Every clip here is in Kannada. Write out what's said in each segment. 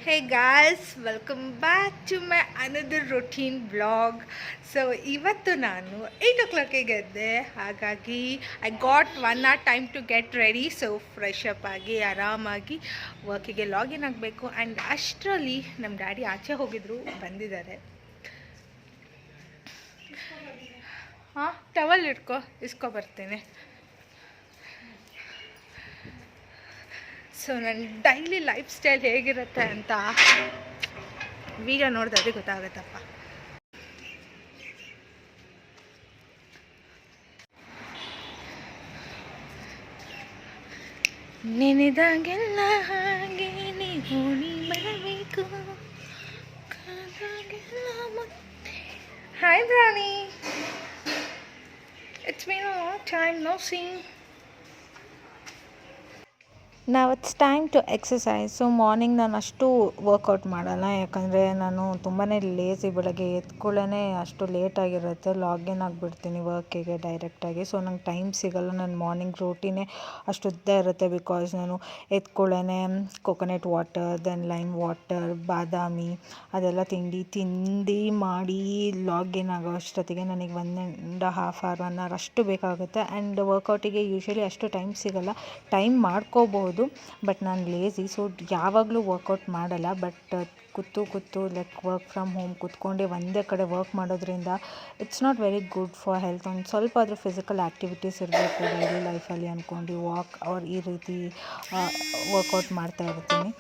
Hey guys, welcome back to my another routine vlog. So ಇವತ್ತು ನಾನು 8 o'clock ಎದ್ದೆ, ಹಾಗಾಗಿ I got 1 hour time to get ready. So fresh up ಆಗಿ ಆರಾಮಾಗಿ ವರ್ಕಿಗೆ ಲಾಗಿನ್ ಆಗಬೇಕು. ಆ್ಯಂಡ್ ಅಷ್ಟರಲ್ಲಿ ನಮ್ಮ ಡ್ಯಾಡಿ ಆಚೆ ಹೋಗಿದ್ರು, ಬಂದಿದ್ದಾರೆ. ಹಾಂ, ಟವಲ್ ಇಸ್ಕೊ ಬರ್ತೇನೆ. ಸೊ ನನ್ನ ಡೈಲಿ ಲೈಫ್ ಸ್ಟೈಲ್ ಹೇಗಿರುತ್ತೆ ಅಂತ ವಿಡಿಯೋ ನೋಡಿದ್ರೆ ಗೊತ್ತಾಗುತ್ತಪ್ಪ. ನೆನೆದಾಗೆಲ್ಲ ಹಾಗೆ ಓಡಿ ಬರಬೇಕು. ಹಾಯ್ ಬ್ರಾನಿ, it's been a long time no seen. ನಾವು it's time to exercise. So morning ನಾನು ಅಷ್ಟು ವರ್ಕೌಟ್ ಮಾಡಲ್ಲ, ಯಾಕಂದರೆ ನಾನು ತುಂಬಾ ಲೇಸಿ. ಬೆಳಗ್ಗೆ ಎದ್ಕೊಳ್ಳೇ ಅಷ್ಟು ಲೇಟಾಗಿರುತ್ತೆ, ಲಾಗಿನ್ ಆಗಿಬಿಡ್ತೀನಿ ವರ್ಕಿಗೆ ಡೈರೆಕ್ಟಾಗಿ. ಸೊ ನಂಗೆ ಟೈಮ್ ಸಿಗೋಲ್ಲ. ನನ್ನ ಮಾರ್ನಿಂಗ್ ರೂಟೀನೇ ಅಷ್ಟು ಉದ್ದ ಇರುತ್ತೆ, ಬಿಕಾಸ್ ನಾನು ಎದ್ಕೊಳ್ಳೇ coconut water, then lime water, ಬಾದಾಮಿ ಅದೆಲ್ಲ ತಿಂದು ಮಾಡಿ ಲಾಗಿನ್ ಆಗೋ ಅಷ್ಟೊತ್ತಿಗೆ ನನಗೆ 1.5 hour 1 hour ಅಷ್ಟು ಬೇಕಾಗುತ್ತೆ. ಆ್ಯಂಡ್ ವರ್ಕೌಟಿಗೆ ಯೂಶ್ವಲಿ ಅಷ್ಟು ಟೈಮ್ ಸಿಗೋಲ್ಲ. ಟೈಮ್ ಮಾಡ್ಕೋಬೋದು, ಬಟ್ ನಾನು ಲೇಸಿ. ಸೊ ಯಾವಾಗಲೂ ವರ್ಕೌಟ್ ಮಾಡಲ್ಲ. ಬಟ್ ಕೂತು ಲೈಕ್ ವರ್ಕ್ ಫ್ರಮ್ ಹೋಮ್ ಕೂತ್ಕೊಂಡೆ ಒಂದೇ ಕಡೆ ವರ್ಕ್ ಮಾಡೋದ್ರಿಂದ it's not very good for health. ಒಂದು ಸ್ವಲ್ಪ ಆದರೂ ಫಿಸಿಕಲ್ ಆ್ಯಕ್ಟಿವಿಟೀಸ್ ಇರಬೇಕು ಡೈಲಿ ಲೈಫಲ್ಲಿ ಅಂದ್ಕೊಂಡು ವಾಕ್ ಈ ರೀತಿ ವರ್ಕೌಟ್ ಮಾಡ್ತಾ ಇರ್ತೀನಿ.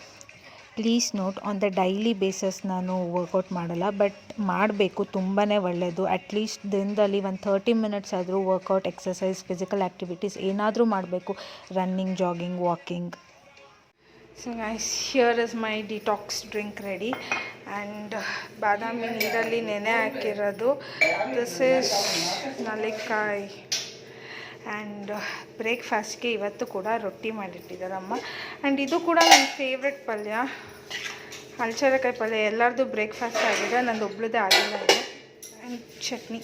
Please note, on the daily basis ನಾನು ವರ್ಕೌಟ್ ಮಾಡಲ್ಲ, ಬಟ್ ಮಾಡಬೇಕು, ತುಂಬಾ ಒಳ್ಳೆಯದು. ಅಟ್ಲೀಸ್ಟ್ ದಿನದಲ್ಲಿ ಒಂದು 30 minutes ಆದರೂ ವರ್ಕೌಟ್, ಎಕ್ಸಸೈಸ್, ಫಿಸಿಕಲ್ ಆ್ಯಕ್ಟಿವಿಟೀಸ್ ಏನಾದರೂ ಮಾಡಬೇಕು. Running, jogging, walking. So guys, here is my detox drink ready. And ಬಾದಾಮಿ ನೀರಲ್ಲಿ ನೆನೆ ಹಾಕಿರೋದು. ದಿಸ್ ಈಸ್ ನಲ್ಲಿಕಾಯಿ. ಆ್ಯಂಡ್ ಬ್ರೇಕ್ಫಾಸ್ಟ್ಗೆ ಇವತ್ತು ಕೂಡ ರೊಟ್ಟಿ ಮಾಡಿಟ್ಟಿದ್ದಾರಮ್ಮ. ಆ್ಯಂಡ್ ಇದು ಕೂಡ ನನ್ನ ಫೇವ್ರೆಟ್ ಪಲ್ಯ, ಹಲ್ಚರಕಾಯಿ ಪಲ್ಯ. ಎಲ್ಲರದ್ದು ಬ್ರೇಕ್ಫಾಸ್ಟ್ ಆಗಿದೆ, ನಂದು ಒಬ್ಳದೇ ಆಗಿಲ್ಲ ಇದೆ. ಆ್ಯಂಡ್ ಚಟ್ನಿ.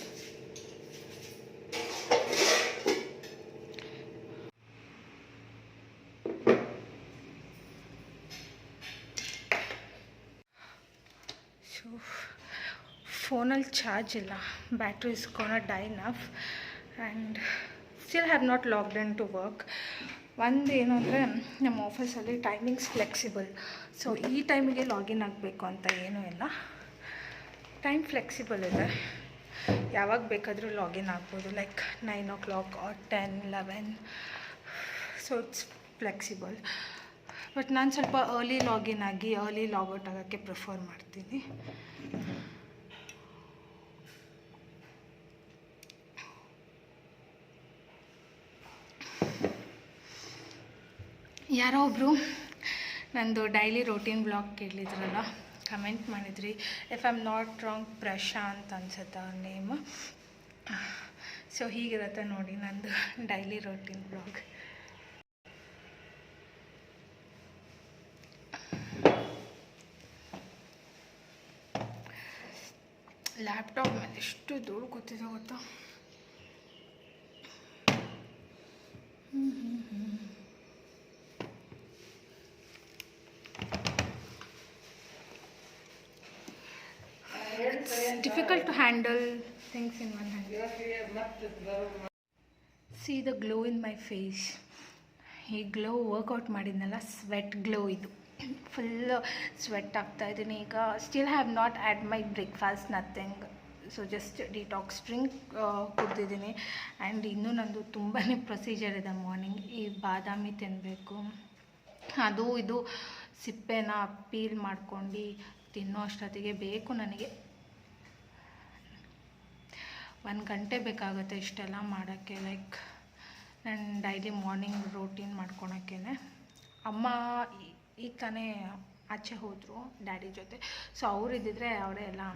ಸೊ ಫೋನಲ್ಲಿ ಚಾರ್ಜ್ ಇಲ್ಲ, battery is gonna die enough. And still have not logged in to work. ಒಂದು ಏನು ಅಂದರೆ, ನಮ್ಮ ಆಫೀಸಲ್ಲಿ ಟೈಮಿಂಗ್ಸ್ ಫ್ಲೆಕ್ಸಿಬಲ್. ಸೊ ಈ ಟೈಮಿಗೆ ಲಾಗಿನ್ ಆಗಬೇಕು ಅಂತ ಏನೂ ಇಲ್ಲ, ಟೈಮ್ ಫ್ಲೆಕ್ಸಿಬಲ್ ಇದೆ. ಯಾವಾಗ ಬೇಕಾದರೂ ಲಾಗಿನ್ ಆಗ್ಬೋದು, like 9 o'clock or 10, 11. So it's flexible. But ನಾನು ಸ್ವಲ್ಪ ಅರ್ಲಿ ಲಾಗಿನ್ ಆಗಿ ಅರ್ಲಿ ಲಾಗೌಟ್ ಆಗೋಕ್ಕೆ ಪ್ರಿಫರ್ ಮಾಡ್ತೀನಿ. ಯಾರೋ ಒಬ್ಬರು ನಂದು ಡೈಲಿ ರೋಟೀನ್ ಬ್ಲಾಗ್ ಕೇಳಿದ್ರಲ್ಲ, ಕಮೆಂಟ್ ಮಾಡಿದ್ರಿ. If I am not wrong, Prashanth ಅನ್ಸುತ್ತೆ ಅವ್ರ ನೇಮ್. ಸೊ ಹೀಗಿರುತ್ತೆ ನೋಡಿ ನಂದು ಡೈಲಿ ರೋಟೀನ್ ಬ್ಲಾಗ್. ಲ್ಯಾಪ್ಟಾಪ್ ಮೇಲೆ ಎಷ್ಟು ಧೂಳು ಕೂತಿದೆ ಗೊತ್ತಾ. It's difficult to handle things in one hand. See the glow in my face. ಈ ಗ್ಲೋ ವರ್ಕೌಟ್ ಮಾಡಿದ್ನಲ್ಲ, ಸ್ವೆಟ್ ಗ್ಲೋ ಇದು. ಫುಲ್ ಸ್ವೆಟ್ ಆಗ್ತಾ ಇದ್ದೀನಿ ಈಗ. Still have not add my breakfast, nothing. So just detox drink ಕುಡ್ದಿದ್ದೀನಿ. ಆ್ಯಂಡ್ ಇನ್ನೂ ನಂದು ತುಂಬಾ ಪ್ರೊಸೀಜರ್ ಇದೆ ಮಾರ್ನಿಂಗ್. ಈ ಬಾದಾಮಿ ತಿನ್ನಬೇಕು, ಅದು ಇದು ಸಿಪ್ಪೆನ ಪೀಲ್ ಮಾಡ್ಕೊಂಡು ತಿನ್ನೋ ಅಷ್ಟೊತ್ತಿಗೆ ಬೇಕು ನನಗೆ 1 ಗಂಟೆ ಬೇಕಾಗುತ್ತೆ ಇಷ್ಟೆಲ್ಲ ಮಾಡೋಕ್ಕೆ. ಲೈಕ್ ನನ್ನ ಡೈಲಿ ಮಾರ್ನಿಂಗ್ ರೂಟೀನ್ ಮಾಡ್ಕೊಳಕ್ಕೇ. ಅಮ್ಮ ಈಗ ತಾನೇ ಆಚೆ ಹೋದರು ಡ್ಯಾಡಿ ಜೊತೆ. ಸೊ ಅವ್ರು ಇದ್ದಿದ್ರೆ ಅವರೇ ಎಲ್ಲ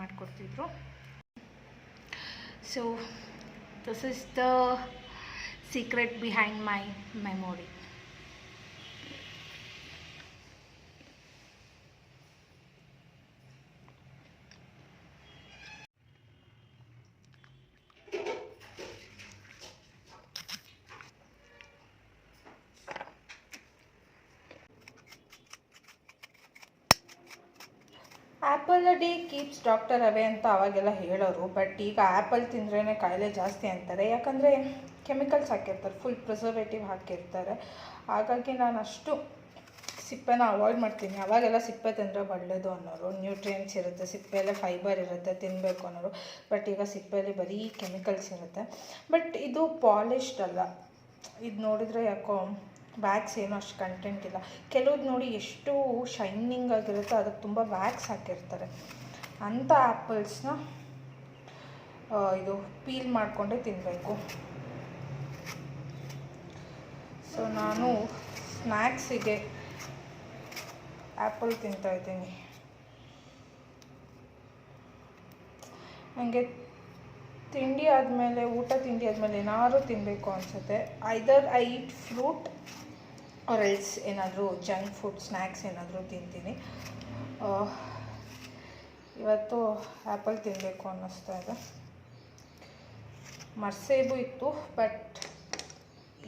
ಮಾಡಿಕೊಡ್ತಿದ್ರು. So this is the secret behind my memory. Apple a day keeps doctor away ಅಂತ ಅವಾಗೆಲ್ಲ ಹೇಳೋರು. ಬಟ್ ಈಗ ಆ್ಯಪಲ್ ತಿಂದ್ರೇ ಕಾಯಿಲೆ ಜಾಸ್ತಿ ಅಂತಾರೆ, ಯಾಕಂದರೆ ಕೆಮಿಕಲ್ಸ್ ಹಾಕಿರ್ತಾರೆ, ಫುಲ್ ಪ್ರಿಸರ್ವೇಟಿವ್ ಹಾಕಿರ್ತಾರೆ. ಹಾಗಾಗಿ ನಾನು ಅಷ್ಟು ಸಿಪ್ಪೆನ ಅವಾಯ್ಡ್ ಮಾಡ್ತೀನಿ. ಅವಾಗೆಲ್ಲ ಸಿಪ್ಪೆ ತಿಂದರೆ ಒಳ್ಳೆಯದು ಅನ್ನೋರು, ನ್ಯೂಟ್ರಿಯೆಂಟ್ಸ್ ಇರುತ್ತೆ, ಸಿಪ್ಪೆಯಲ್ಲೇ ಫೈಬರ್ ಇರುತ್ತೆ, ತಿನ್ನಬೇಕು ಅನ್ನೋರು. ಬಟ್ ಈಗ ಸಿಪ್ಪೆಯಲ್ಲಿ ಬರೀ ಕೆಮಿಕಲ್ಸ್ ಇರುತ್ತೆ. ಬಟ್ ಇದು ಪಾಲಿಶ್ಡ್ ಅಲ್ಲ, ಇದು ನೋಡಿದರೆ ಯಾಕೋ ವ್ಯಾಕ್ಸ್ ಏನೋ ಅಷ್ಟು ಕಂಟೆಂಟ್ ಇಲ್ಲ. ಕೆಲವ್ದು ನೋಡಿ ಎಷ್ಟು ಶೈನಿಂಗ್ ಆಗಿರುತ್ತೆ, ಅದಕ್ಕೆ ತುಂಬ ವ್ಯಾಕ್ಸ್ ಹಾಕಿರ್ತಾರೆ. ಅಂಥ ಆ್ಯಪಲ್ಸ್ನ ಇದು ಪೀಲ್ ಮಾಡಿಕೊಂಡೇ ತಿನ್ನಬೇಕು. ಸೊ ನಾನು ಸ್ನ್ಯಾಕ್ಸಿಗೆ ಆ್ಯಪಲ್ ತಿಂತಾಯಿದ್ದೀನಿ. ನನಗೆ ತಿಂಡಿ ಆದಮೇಲೆ, ಊಟ ತಿಂಡಿ ಆದಮೇಲೆ ಏನಾದರೂ ತಿನ್ನಬೇಕು ಅನಿಸುತ್ತೆ. Either I eat fruit or else ಏನಾದರೂ ಜಂಕ್ ಫುಡ್ ಸ್ನ್ಯಾಕ್ಸ್ ಏನಾದರೂ ತಿಂತೀನಿ. ಇವತ್ತು ಆ್ಯಪಲ್ ತಿನ್ನಬೇಕು ಅನ್ನಿಸ್ತಾ ಇದೆ. ಮರ್ಸೇಬು ಇತ್ತು, ಬಟ್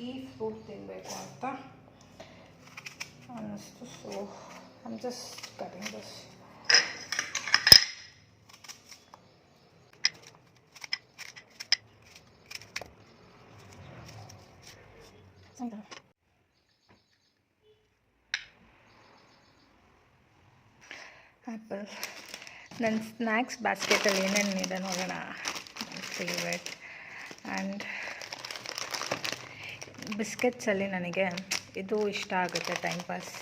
ಈ ಫ್ರೂಟ್ ತಿನ್ನಬೇಕು ಅಂತ ಅನ್ನಿಸ್ತು. So I am just cutting this. Apple ನನ್ನ ಸ್ನ್ಯಾಕ್ಸ್ ಬಾಸ್ಕೆಟಲ್ಲಿ ಏನೇನಿದೆ ನೋಡೋಣ. ನನ್ನ ಫೇವ್ರೆಟ್ ಆ್ಯಂಡ್ ಬಿಸ್ಕೆಟ್ಸಲ್ಲಿ ನನಗೆ ಇದು ಇಷ್ಟ ಆಗುತ್ತೆ, ಟೈಮ್ ಪಾಸ್.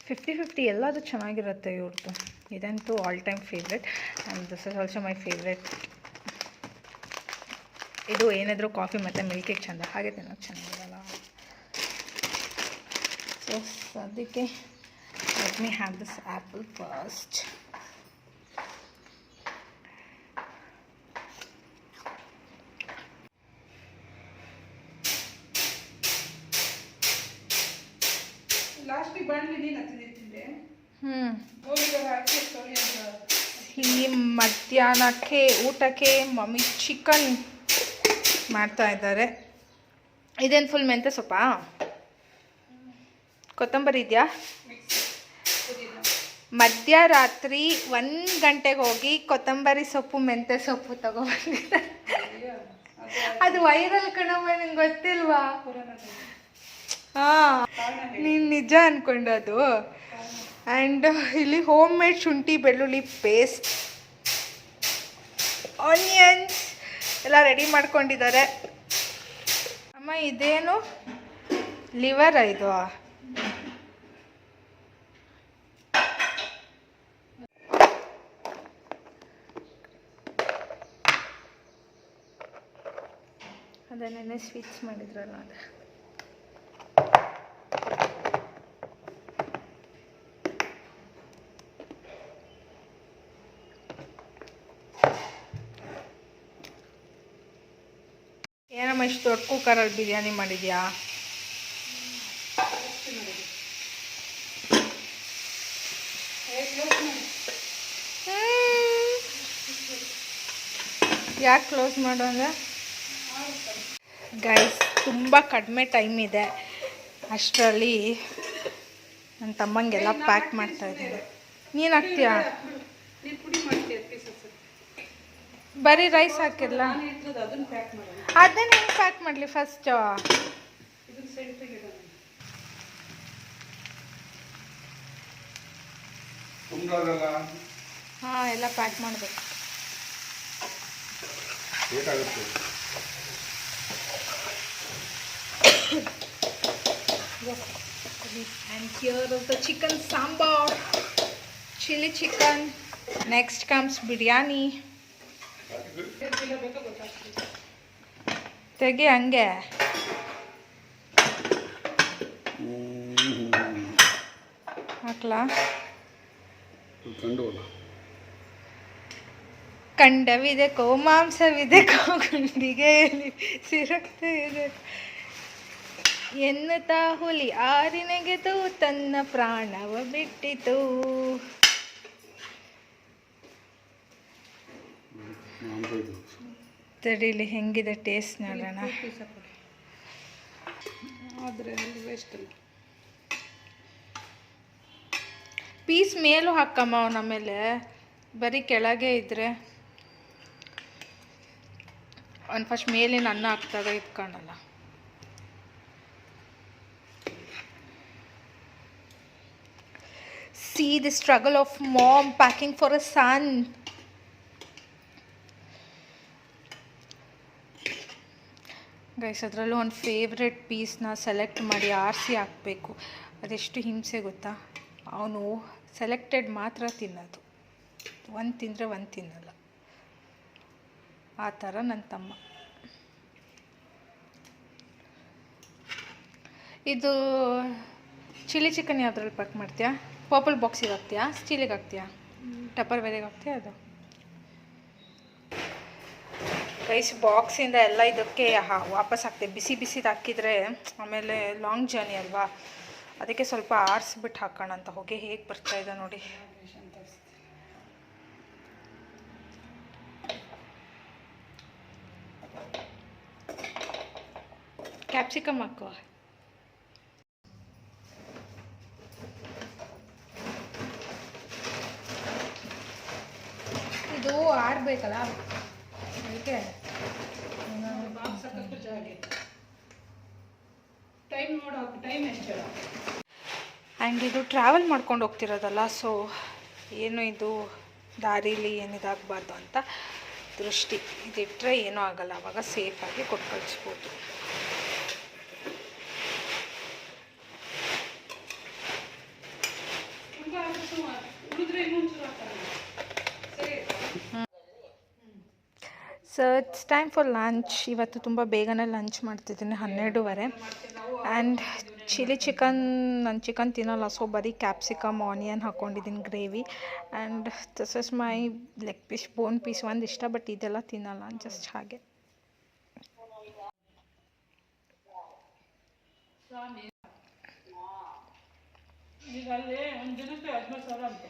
50-50 ಎಲ್ಲದೂ ಚೆನ್ನಾಗಿರುತ್ತೆ ಇವ್ರದ್ದು. ಇದಂತೂ all time favourite and this is also my favourite. ಇದು ಏನಾದರೂ ಕಾಫಿ ಮತ್ತು ಮಿಲ್ಕಿಗೆ ಚೆಂದ, ಹಾಗೆ ತಿನ್ನೋಕ್ಕೆ ಚೆನ್ನಾಗಿರಲ್ಲ. ಸೊ ಅದಕ್ಕೆ let me have this apple first. Last ಬಂಡ್ಲಿ ನೀನು ಹತ್ತಿದ್ದೆ. ಈ ಮಧ್ಯಾಹ್ನಕ್ಕೆ ಊಟಕ್ಕೆ ಮಮ್ಮಿ ಚಿಕನ್ ಮಾಡ್ತಾ ಇದ್ದಾರೆ. ಇದೇನು ಫುಲ್ ಮೆಂತ್ಯ ಸೊಪ್ಪಾ? ಕೊತ್ತಂಬರಿ ಇದೆಯಾ? ಮಧ್ಯರಾತ್ರಿ 1 ಗಂಟೆಗೆ ಹೋಗಿ ಕೊತ್ತಂಬರಿ ಸೊಪ್ಪು ಮೆಂತ್ಯ ಸೊಪ್ಪು ತಗೊಬಂದಿದ್ದಾರೆ. ಅದು ವೈರಲ್ ಕಣಮ್ಮ, ನಿಂಗೆ ಗೊತ್ತಿಲ್ವಾ? ಹಾಂ, ನೀನು ನಿಜ ಅಂದ್ಕೊಂಡದು. ಆ್ಯಂಡ್ ಇಲ್ಲಿ ಹೋಮ್ ಮೇಡ್ ಶುಂಠಿ ಬೆಳ್ಳುಳ್ಳಿ ಪೇಸ್ಟ್, ಆನಿಯನ್ಸ್ ಎಲ್ಲ ರೆಡಿ ಮಾಡ್ಕೊಂಡಿದ್ದಾರೆ. ಅಮ್ಮ ಇದೇನು ಲಿವರ್ ಇದು? ಅದನ್ನೇ ಸ್ವೀಟ್ಸ್ ಮಾಡಿದ್ರಲ್ಲ ಅದು. ಏನಮ್ಮ ಇಷ್ಟು ದೊಡ್ಡ ಕುಕ್ಕರಲ್ಲಿ ಬಿರಿಯಾನಿ ಮಾಡಿದ್ಯಾ? ಯಾಕೆ ಕ್ಲೋಸ್ ಮಾಡು ಅಂದರೆ ಗೈಸ್ ತುಂಬ ಕಡಿಮೆ ಟೈಮ್ ಇದೆ. ಅಷ್ಟರಲ್ಲಿ ನನ್ನ ತಮ್ಮಂಗೆಲ್ಲ ಪ್ಯಾಕ್ ಮಾಡ್ತಾ ಇದ್ದೀನಿ. ನೀನು ಹಾಕ್ತೀಯಾ? ಬರೀ ರೈಸ್ ಹಾಕಿರಲ್ಲ, ಅದನ್ನ ಹೆಂಗೆ ಪ್ಯಾಕ್ ಮಾಡಲಿ ಫಸ್ಟು? ಹಾಂ, ಎಲ್ಲ ಪ್ಯಾಕ್ ಮಾಡಬೇಕು. And here is the chicken sambar, chili chicken. Next comes biryani. ತೆಗಿ ಹಂಗೆ. ಹಾಕ್ಲಾ? ಕಂಡವಿದೆ ಮಾಂಸವಿದೆ ಗುಂಡಿಗೆ ಸಿರಕ್ತೆ ಇದೆ ಎನ್ನುತ್ತಾ ಹುಲಿ ಆರಿನೆಗೆದು ತನ್ನ ಪ್ರಾಣವ ಬಿಟ್ಟಿತು. ತಡೀಲಿ ಹೆಂಗಿದೆ ಟೇಸ್ಟ್ ನೋಡೋಣ. ಪೀಸ್ ಮೇಲೂ ಹಾಕಮ್ಮ ಅವನ ಮೇಲೆ, ಬರೀ ಕೆಳಗೆ ಇದ್ದರೆ ಅವ್ನು ಫಸ್ಟ್ ಮೇಲಿನ ಅನ್ನ ಹಾಕ್ದಾಗ ಇದು ಕಾಣಲ್ಲ. See the struggle of mom packing for a son. Guys, ಅದರಲ್ಲೂ ಒಂದು ಫೇವ್ರೆಟ್ ಪೀಸ್ನ ಸೆಲೆಕ್ಟ್ ಮಾಡಿ ಆರಿಸಿ ಹಾಕಬೇಕು. ಅದೆಷ್ಟು ಹಿಂಸೆ ಗೊತ್ತಾ. ಅವನು ಸೆಲೆಕ್ಟೆಡ್ ಮಾತ್ರ ತಿನ್ನೋದು, ಒಂದು ತಿಂದರೆ ಒಂದು ತಿನ್ನಲ್ಲ. ಆ ಥರ ನನ್ನ ತಮ್ಮ. ಇದು ಚಿಲ್ಲಿ ಚಿಕನ್ ಯಾವುದ್ರಲ್ಲಿ ಪ್ಯಾಕ್ ಮಾಡ್ತೀಯಾ? ಪರ್ಪಲ್ ಬಾಕ್ಸಿಗೆ ಹಾಕ್ತೀಯಾ, ಸ್ಟೀಲಿಗೆ ಹಾಕ್ತೀಯಾ, ಟಪ್ಪರ್ ವೇರೆಗೆ ಹಾಕ್ತೀಯಾ? ಅದು ಗೈಸ್, ಬಾಕ್ಸಿಂದ ಎಲ್ಲ ಇದಕ್ಕೆ ವಾಪಸ್ ಹಾಕ್ತೀವಿ. ಬಿಸಿ ಬಿಸಿದು ಹಾಕಿದರೆ ಆಮೇಲೆ ಲಾಂಗ್ ಜರ್ನಿ ಅಲ್ವಾ, ಅದಕ್ಕೆ ಸ್ವಲ್ಪ ಆರಿಸ್ಬಿಟ್ಟು ಹಾಕೋಣ ಅಂತ. ಹೊಗೆ ಹೇಗೆ ಬರ್ತಾಯಿದೆ ನೋಡಿ. ಕ್ಯಾಪ್ಸಿಕಮ್ ಹಾಕುವ. ಇದು ಆಡಬೇಕಲ್ಲ, ಅದಕ್ಕೆ ಟೈಮ್ ನೋಡು, ಟೈಮ್ ಎಷ್ಟು. ಆ್ಯಂಡ್ ಇದು ಟ್ರಾವೆಲ್ ಮಾಡ್ಕೊಂಡು ಹೋಗ್ತಿರೋದಲ್ಲ, ಸೊ ಏನು ಇದು ದಾರೀಲಿ ಏನಿದಾಗಬಾರ್ದು ಅಂತ ದೃಷ್ಟಿ. ಇದಿಟ್ಟರೆ ಏನೂ ಆಗಲ್ಲ, ಆವಾಗ ಸೇಫಾಗಿ ಕೊಟ್ಟು ಕಳಿಸ್ಬೋದು. So it's time for lunch. ಇವತ್ತು ತುಂಬ ಬೇಗನೆ ಲಂಚ್ ಮಾಡ್ತಿದ್ದೀನಿ, 12:30. ಆ್ಯಂಡ್ ಚಿಲ್ಲಿ ಚಿಕನ್, ನಾನು ಚಿಕನ್ ತಿನ್ನಲ್ಲ, ಸೊ ಬರೀ ಕ್ಯಾಪ್ಸಿಕಮ್ ಆನಿಯನ್ ಹಾಕ್ಕೊಂಡಿದ್ದೀನಿ gravy. And this is my leg piece, bone piece ಒಂದು ಇಷ್ಟ, ಬಟ್ ಇದೆಲ್ಲ ತಿನ್ನಲ್ಲ, ಜಸ್ಟ್ ಹಾಗೆ. ಈಗ ಅಲ್ಲಿ ಒಂದು ದಿನಕ್ಕೆ 15,000 ಅಂತೆ.